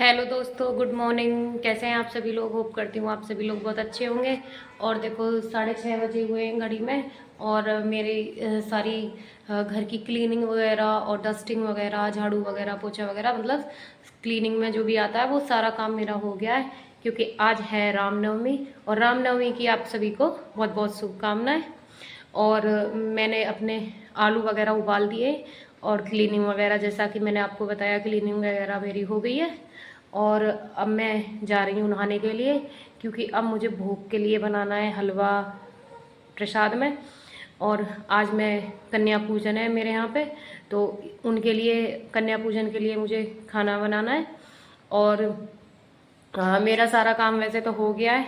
Hello दोस्तों, good morning. कैसे हैं आप सभी लोग? होप करती हूँ आप सभी लोग बहुत अच्छे होंगे। और देखो 6:30 बजे हुए हैं घड़ी में। और मेरी सारी घर की क्लीनिंग वगैरह और डस्टिंग वगैरह, झाड़ू वगैरह, पोछा वगैरह, मतलब क्लीनिंग में जो भी आता है वो सारा काम मेरा हो गया है। क्योंकि आज है रामनवमी, और रामनवमी की आप सभी को बहुत बहुत शुभकामनाएँ। और मैंने अपने आलू वगैरह उबाल दिए और क्लीनिंग वगैरह, जैसा कि मैंने आपको बताया, क्लीनिंग वगैरह मेरी हो गई है। और अब मैं जा रही हूँ नहाने के लिए, क्योंकि अब मुझे भोग के लिए बनाना है हलवा प्रसाद में। और आज मैं कन्या पूजन है मेरे यहाँ पे, तो उनके लिए, कन्या पूजन के लिए मुझे खाना बनाना है। और मेरा सारा काम वैसे तो हो गया है,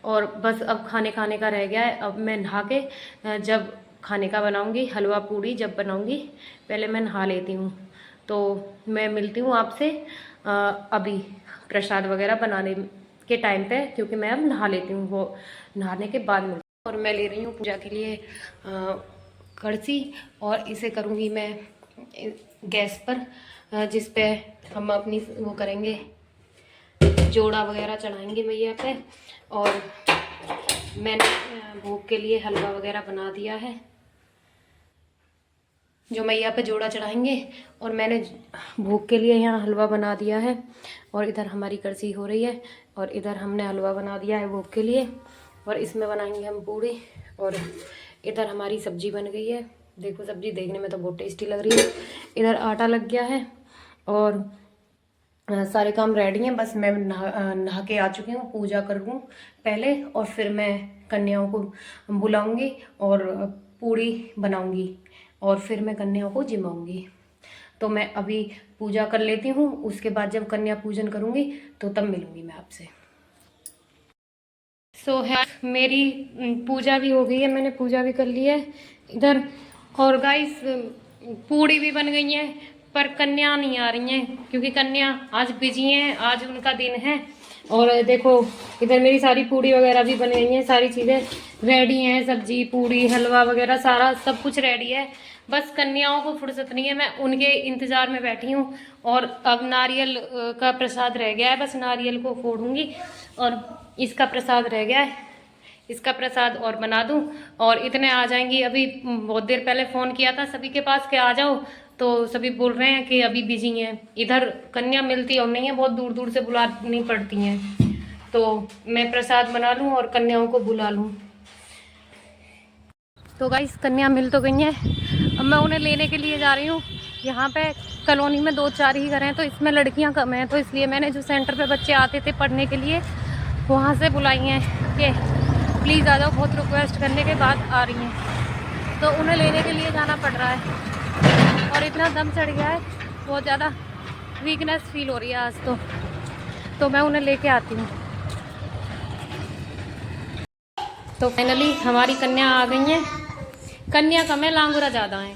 और बस अब खाने खाने का रह गया है। अब मैं नहा के जब खाने का बनाऊंगी, हलवा पूड़ी जब बनाऊंगी, पहले मैं नहा लेती हूँ। तो मैं मिलती हूँ आपसे अभी प्रसाद वगैरह बनाने के टाइम पे, क्योंकि मैं अब नहा लेती हूँ, वो नहाने के बाद मिलती हूँ। और मैं ले रही हूँ पूजा के लिए कड़छी, और इसे करूँगी मैं गैस पर, जिस पे हम अपनी वो करेंगे, जोड़ा वगैरह चढ़ाएंगे मैया पे। और मैंने भोग के लिए हलवा वगैरह बना दिया है, जो मैया पे जोड़ा चढ़ाएंगे। और मैंने भोग के लिए यहाँ हलवा बना दिया है। और इधर हमारी कड़छी हो रही है, और इधर हमने हलवा बना दिया है भोग के लिए, और इसमें बनाएंगे हम पूड़ी। और इधर हमारी सब्जी बन गई है। देखो, सब्जी देखने में तो बहुत टेस्टी लग रही है। इधर आटा लग गया है, और सारे काम रेडी हैं। बस मैं नहा के आ चुकी हूँ, पूजा करूँ पहले, और फिर मैं कन्याओं को बुलाऊंगी और पूड़ी बनाऊंगी, और फिर मैं कन्याओं को जिमाऊंगी। तो मैं अभी पूजा कर लेती हूँ, उसके बाद जब कन्या पूजन करूँगी तो तब मिलूंगी मैं आपसे। सो है, मेरी पूजा भी हो गई है, मैंने पूजा भी कर ली है इधर। और गाइस, पूड़ी भी बन गई है, पर कन्या नहीं आ रही हैं, क्योंकि कन्या आज बिजी हैं, आज उनका दिन है। और देखो, इधर मेरी सारी पूड़ी वगैरह भी बन गई हैं, सारी चीज़ें रेडी हैं, सब्जी, पूड़ी, हलवा वगैरह सारा सब कुछ रेडी है। बस कन्याओं को फुर्सत नहीं है, मैं उनके इंतज़ार में बैठी हूँ। और अब नारियल का प्रसाद रह गया है, बस नारियल को फोड़ूंगी, और इसका प्रसाद रह गया है, इसका प्रसाद और बना दूं। और इतने आ जाएंगी। अभी बहुत देर पहले फ़ोन किया था सभी के पास कि आ जाओ, तो सभी बोल रहे हैं कि अभी बिजी हैं। इधर कन्या मिलती और नहीं है, बहुत दूर दूर से बुलानी पड़ती हैं। तो मैं प्रसाद बना लूं और कन्याओं को बुला लूं। तो गाइस, कन्या मिल तो गई हैं, अब मैं उन्हें लेने के लिए जा रही हूँ। यहाँ पे कॉलोनी में 2-4 ही घर हैं, तो इसमें लड़कियाँ कम हैं, तो इसलिए मैंने जो सेंटर पे बच्चे आते थे पढ़ने के लिए, वहाँ से बुलाई हैं कि प्लीज़ आ जाओ, बहुत रिक्वेस्ट करने के बाद आ रही हैं। तो उन्हें लेने के लिए जाना पड़ रहा है, और इतना दम चढ़ गया है, बहुत ज़्यादा वीकनेस फील हो रही है आज तो मैं उन्हें लेके आती हूँ। तो फाइनली हमारी कन्या आ गई हैं। कन्या कम है, लांगुरा ज़्यादा है।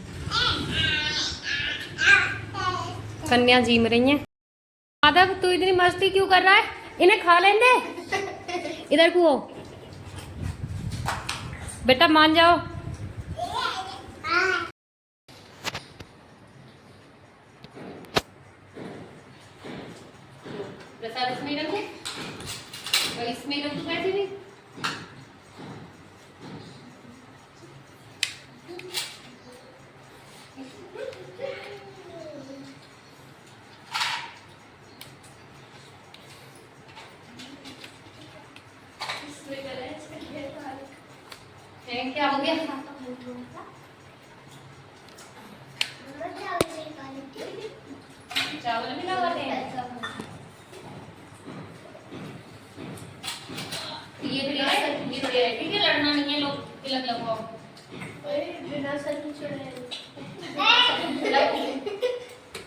कन्या जीम रही हैं। माधव, तू इतनी मस्ती क्यों कर रहा है? इन्हें खा लेंगे। इधर को बेटा, मान जाओ। प्रसाद इसमें ही रखो, और इसमें ही रखो, बैठे नहीं। क्या हो गया? चावल भी लगाते हैं। ये तो है, ठीक है, लड़ना नहीं है, लोग तिलक लगवाओ।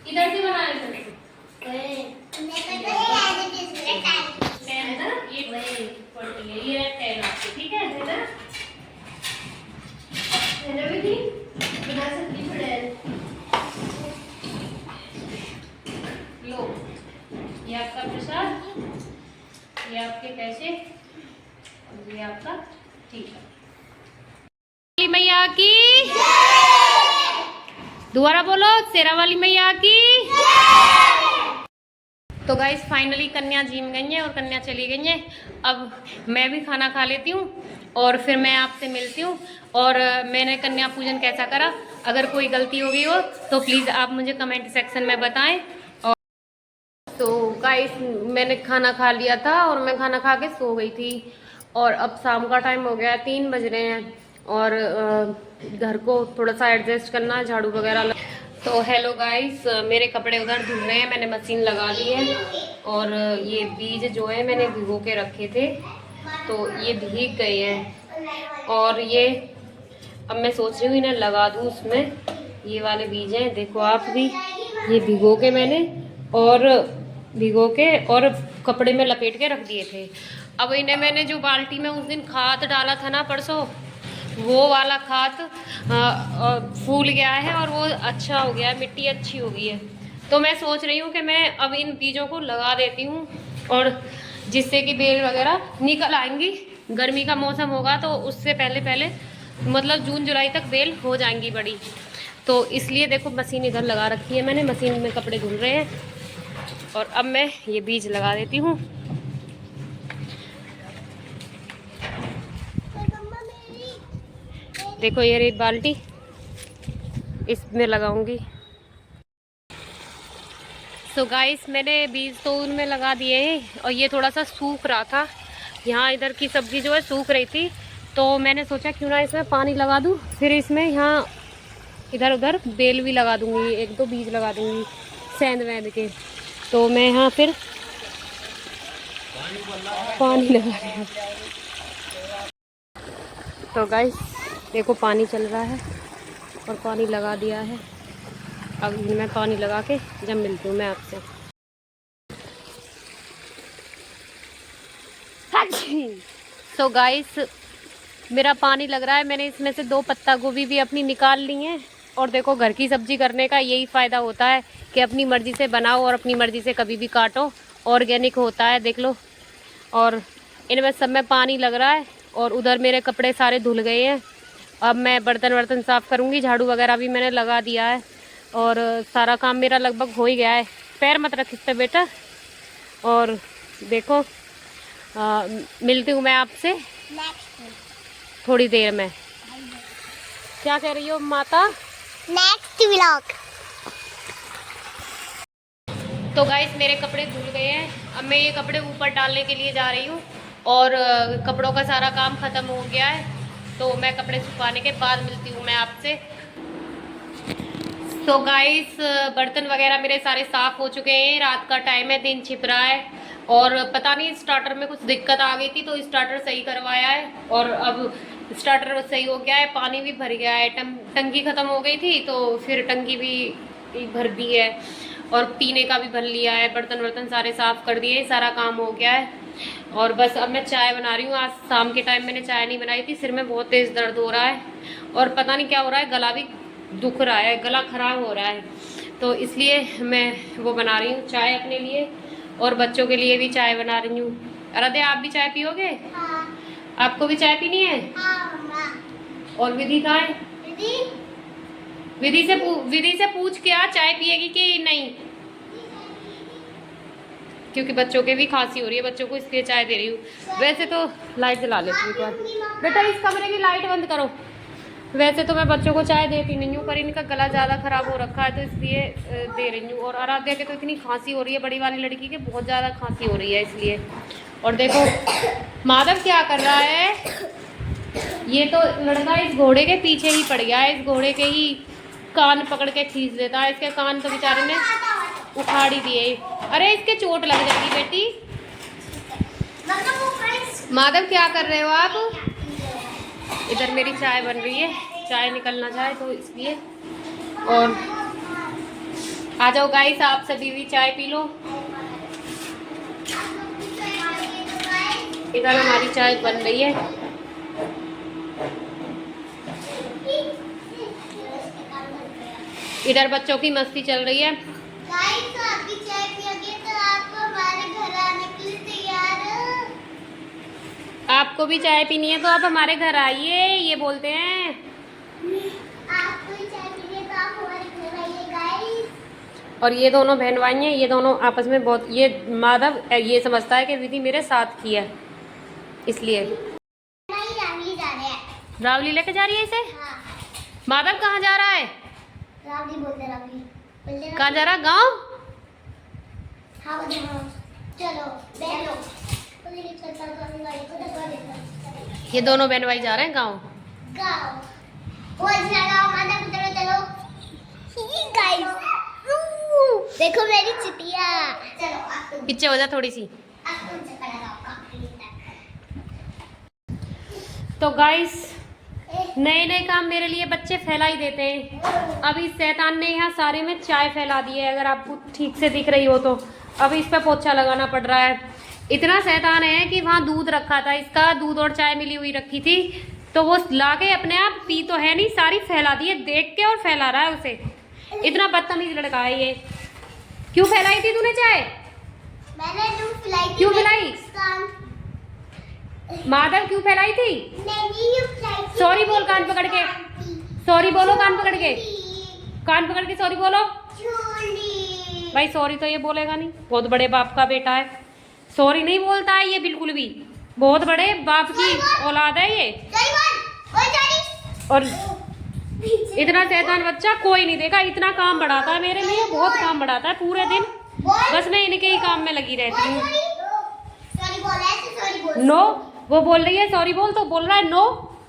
इधर से बना रहे ये टेन आपके, ठीक है ना? लो, ये आपका प्रसाद, ये आपके पैसे, और ये आपका टीका। मैया की दोबारा बोलो, शेरा वाली मैया की। तो तो गाइस फाइनली कन्या जिम गई है और कन्या चली गई है। अब मैं भी खाना खा लेती हूँ और फिर मैं आपसे मिलती हूँ। और मैंने कन्या पूजन कैसा करा, अगर कोई गलती हो गई हो तो प्लीज़ आप मुझे कमेंट सेक्शन में बताएं। और तो गाइस मैंने खाना खा लिया था और मैं खाना खा के सो गई थी। और अब शाम का टाइम हो गया, 3 बज रहे हैं और घर को थोड़ा सा एडजस्ट करना है, झाड़ू वगैरह। तो हेलो गाइस, मेरे कपड़े उधर धुल रहे हैं, मैंने मशीन लगा ली है। और ये बीज जो है मैंने भिगो के रखे थे तो ये भीग गए हैं। और ये अब मैं सोच रही हूँ इन्हें लगा दूँ उसमें। ये वाले बीज हैं, देखो आप भी, ये भिगो के मैंने और कपड़े में लपेट के रख दिए थे। अब इन्हें मैंने जो बाल्टी में उस दिन खाद डाला था ना परसों, वो वाला खाद फूल गया है और वो अच्छा हो गया है, मिट्टी अच्छी हो गई है। तो मैं सोच रही हूँ कि मैं अब इन बीजों को लगा देती हूँ और जिससे कि बेल वगैरह निकल आएंगी। गर्मी का मौसम होगा तो उससे पहले पहले मतलब जून जुलाई तक बेल हो जाएंगी बड़ी। तो इसलिए देखो मशीन इधर लगा रखी है मैंने, मशीन में कपड़े धुल रहे हैं और अब मैं ये बीज लगा देती हूँ। देखो ये रही बाल्टी, इसमें लगाऊंगी। सो गाइस मैंने बीज तो उनमें लगा दिए हैं और ये थोड़ा सा सूख रहा था, यहाँ इधर की सब्जी जो है सूख रही थी तो मैंने सोचा क्यों ना इसमें पानी लगा दूँ, फिर इसमें यहाँ इधर उधर बेल भी लगा दूँगी, 1-2 बीज लगा दूँगी सेंध वेंध के। तो मैं यहाँ फिर पानी लगा रही हूँ। तो गाइस देखो पानी चल रहा है और पानी लगा दिया है। अब मैं पानी लगा के जब मिलती हूँ मैं आपसे। तो गाइस मेरा पानी लग रहा है, मैंने इसमें से 2 पत्ता गोभी भी अपनी निकाल ली हैं। और देखो घर की सब्जी करने का यही फ़ायदा होता है कि अपनी मर्ज़ी से बनाओ और अपनी मर्ज़ी से कभी भी काटो, ऑर्गेनिक होता है, देख लो। और इनमें सब में पानी लग रहा है और उधर मेरे कपड़े सारे धुल गए हैं। अब मैं बर्तन वर्तन साफ़ करूँगी, झाड़ू वगैरह भी मैंने लगा दिया है और सारा काम मेरा लगभग हो ही गया है। पैर मत रख इस पे बेटा। और देखो मिलती हूँ मैं आपसे थोड़ी देर में। क्या कह रही हो माता? Next vlog. तो गाइस मेरे कपड़े धुल गए हैं, अब मैं ये कपड़े ऊपर डालने के लिए जा रही हूँ और कपड़ों का सारा काम ख़त्म हो गया है। तो मैं कपड़े सुखाने के बाद मिलती हूँ मैं आपसे। तो गाइस बर्तन वगैरह मेरे सारे साफ़ हो चुके हैं, रात का टाइम है, दिन छिप रहा है और पता नहीं स्टार्टर में कुछ दिक्कत आ गई थी तो स्टार्टर सही करवाया है और अब स्टार्टर सही हो गया है। पानी भी भर गया है, टंकी ख़त्म हो गई थी तो फिर टंकी भी भर दी है और पीने का भी भर लिया है। बर्तन वर्तन सारे साफ़ कर दिए, सारा काम हो गया है और बस अब मैं चाय बना रही हूँ। आज शाम के टाइम मैंने चाय नहीं बनाई थी, सिर में बहुत तेज़ दर्द हो रहा है और पता नहीं क्या हो रहा है, गला भी दुख रहा है, गला ख़राब हो रहा है। तो इसलिए मैं वो बना रही हूँ चाय अपने लिए और बच्चों के लिए भी चाय बना रही हूँ। आराध्या आप भी चाय पियोगे? हाँ। आपको भी चाय पीनी है? हाँ। और विधि कहाँ है? विधि से पूछ क्या चाय पिएगी कि नहीं, क्योंकि बच्चों के भी खांसी हो रही है, बच्चों को इसलिए चाय दे रही हूँ। वैसे तो लाइट जला लेती हूँ एक बार। बेटा इस कमरे की लाइट बंद करो। वैसे तो मैं बच्चों को चाय देती नहीं हूँ पर इनका गला ज़्यादा ख़राब हो रखा है तो इसलिए दे रही हूँ। और आराध्या के तो इतनी खांसी हो रही है, बड़ी वाली लड़की के बहुत ज़्यादा खांसी हो रही है इसलिए। और देखो माधव क्या कर रहा है, ये तो लड़का इस घोड़े के पीछे ही पड़ गया है, इस घोड़े के ही कान पकड़ के खींच देता है। इसके कान तो बेचारे ने उखाड़ ही दिए। अरे इसके चोट लग जाएगी बेटी। माधव क्या कर रहे हो आप? इधर मेरी चाय बन रही है, चाय निकलना चाहे तो इसलिए। और आ जाओ गाइस आप सभी भी चाय पी लो। इधर हमारी चाय बन रही है, इधर बच्चों की मस्ती चल रही है। गाइस आप भी चाय पियोगे तो आप हमारे घर आने के लिए तैयार हो? आपको भी चाय पीनी है तो आप हमारे घर आइए, ये बोलते हैं। आपको भी चाय पीनी है तो आप हमारे घर आइए गाइस। और ये दोनों बहन भाई हैं, ये दोनों आपस में बहुत, ये माधव ये समझता है कि विधि मेरे साथ की है, इसलिए नहीं रावली जा रहे हैं। रावली लेके जा रही है इसे। हाँ माधव कहाँ जा रहा है? रावली बोलते रावली बोलते कहाँ जा रहा? गाँव? हाँ बोलते हाँ। चलो बैठ लो। ये दोनों बहन भाई जा रहे हैं गाँव। गाओ बहुत लगाओ माता पुत्र चलो गाइस देखो मेरी चिटिया। चलो आप तुम पीछे हो जा थोड़ी सी। चक्कर लगाओ तो गाइस नए नए काम मेरे लिए बच्चे फैला ही देते हैं। अभी शैतान ने यहाँ सारे में चाय फैला दी है, अगर आपको ठीक से दिख रही हो तो। अभी इस पर पोछा लगाना पड़ रहा है। इतना शैतान है कि वहाँ दूध रखा था इसका, दूध और चाय मिली हुई रखी थी, तो वो लाके अपने आप पी तो है नहीं, सारी फैला दी है देख के, और फैला रहा है उसे। इतना बदतमीज लड़का है ये। क्यों फैलाई थी तूने चाय? मैंने दूध पिलाई थी। क्यों पिलाई? माधव क्यों फैलाई थी? सॉरी बोल कान पकड़ के, सॉरी बोलो कान पकड़ के, कान पकड़ के सॉरी बोलो। भाई सॉरी तो ये बोलेगा नहीं, बहुत बड़े बाप का बेटा है, सॉरी नहीं बोलता है ये बिल्कुल भी, बहुत बड़े बाप की औलाद है ये। और इतना शैतान बच्चा कोई नहीं देखा, इतना काम बढ़ाता है मेरे लिए, बहुत काम बढ़ाता है पूरे दिन, बस मैं इनके ही काम में लगी रहती हूँ। नो वो बोल रही है सॉरी बोल, तो बोल रहा है नो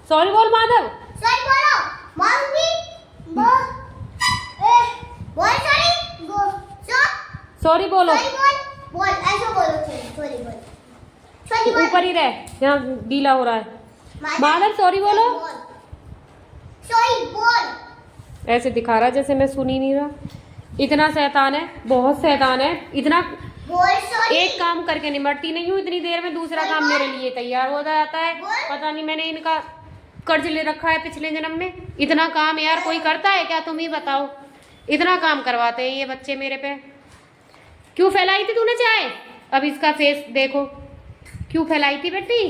सॉरी बोल माधव। सॉरी बोलो मम्मी बोल सॉरी बोलो, बोल ऐसे बोलो सॉरी बोल सॉरी बोल ऊपर ही रह, यहाँ गीला हो रहा है। माधव सॉरी बोलो। सॉरी बोल ऐसे दिखा रहा है जैसे मैं सुन ही नहीं रहा। इतना शैतान है, बहुत शैतान है, इतना बोल सॉरी। एक काम करके निमटती नहीं हूँ इतनी देर में, दूसरा काम मेरे लिए तैयार हो जाता है। पता नहीं मैंने इनका कर्ज ले रखा है पिछले जन्म में। इतना काम यार कोई करता है क्या, तुम ही बताओ। इतना काम करवाते हैं ये बच्चे मेरे पे। क्यों फैलाई थी तूने चाय? अब इसका फेस देखो, क्यों फैलाई थी बेटी,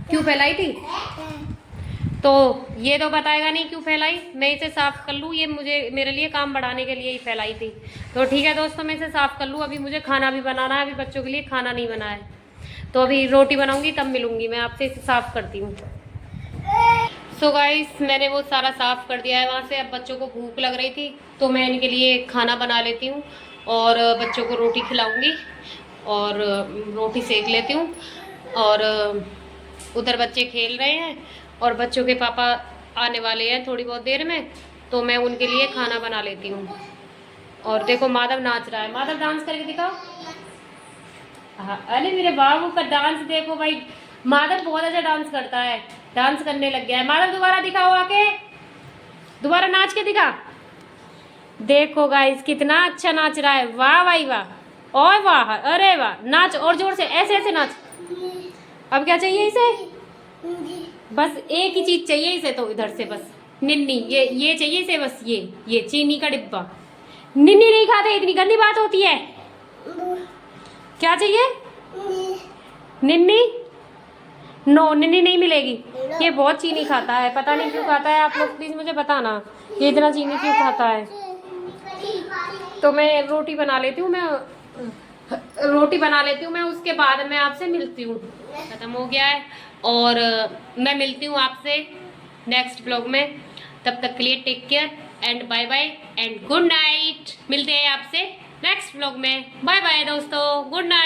क्यों फैलाई थी? तो ये तो बताएगा नहीं क्यों फैलाई, मैं इसे साफ कर लूँ, ये मुझे मेरे लिए काम बढ़ाने के लिए ही फैलाई थी। तो ठीक है दोस्तों, मैं इसे साफ कर लूँ, अभी मुझे खाना भी बनाना है, अभी बच्चों के लिए खाना नहीं बना है, तो अभी रोटी बनाऊंगी तब मिलूंगी मैं आपसे। इसे साफ करती हूँ। सो गाइस मैंने वो सारा साफ कर दिया है वहाँ से। अब बच्चों को भूख लग रही थी तो मैं इनके लिए खाना बना लेती हूँ और बच्चों को रोटी खिलाऊंगी और रोटी सेक लेती हूँ। और उधर बच्चे खेल रहे हैं और बच्चों के पापा आने वाले हैं थोड़ी बहुत देर में, तो मैं उनके लिए खाना बना लेती हूँ। और देखो माधव नाच रहा है, माधव डांस करके दिखाओ। हाँ अरे मेरे बाबू का डांस देखो भाई, माधव बहुत अच्छा डांस करता है, डांस करने लग गया है। माधव दोबारा दिखाओ, आके दोबारा नाच के दिखा। देखो गाइस कितना अच्छा नाच रहा है, वाह भाई वाह, और वाह, अरे वाह, नाच और जोर से, ऐसे ऐसे नाच। अब क्या चाहिए इसे? बस एक ही चीज चाहिए इसे, तो इधर से बस निन्नी, ये चाहिए इसे बस, ये चीनी का डिब्बा। निन्नी नहीं खाते, इतनी गंदी बात होती है। क्या चाहिए? निन्नी? नो निन्नी नहीं मिलेगी, ये बहुत चीनी खाता है, पता नहीं क्यों खाता है। आप लोग प्लीज मुझे बताना ये इतना चीनी क्यों खाता है। तो मैं रोटी बना लेती हूँ, मैं उसके बाद मैं आपसे मिलती हूँ। खत्म हो गया है और मैं मिलती हूँ आपसे नेक्स्ट ब्लॉग में। तब तक के लिए take care and bye bye and good night. मिलते हैं आपसे नेक्स्ट ब्लॉग में। बाय बाय दोस्तों, गुड नाइट।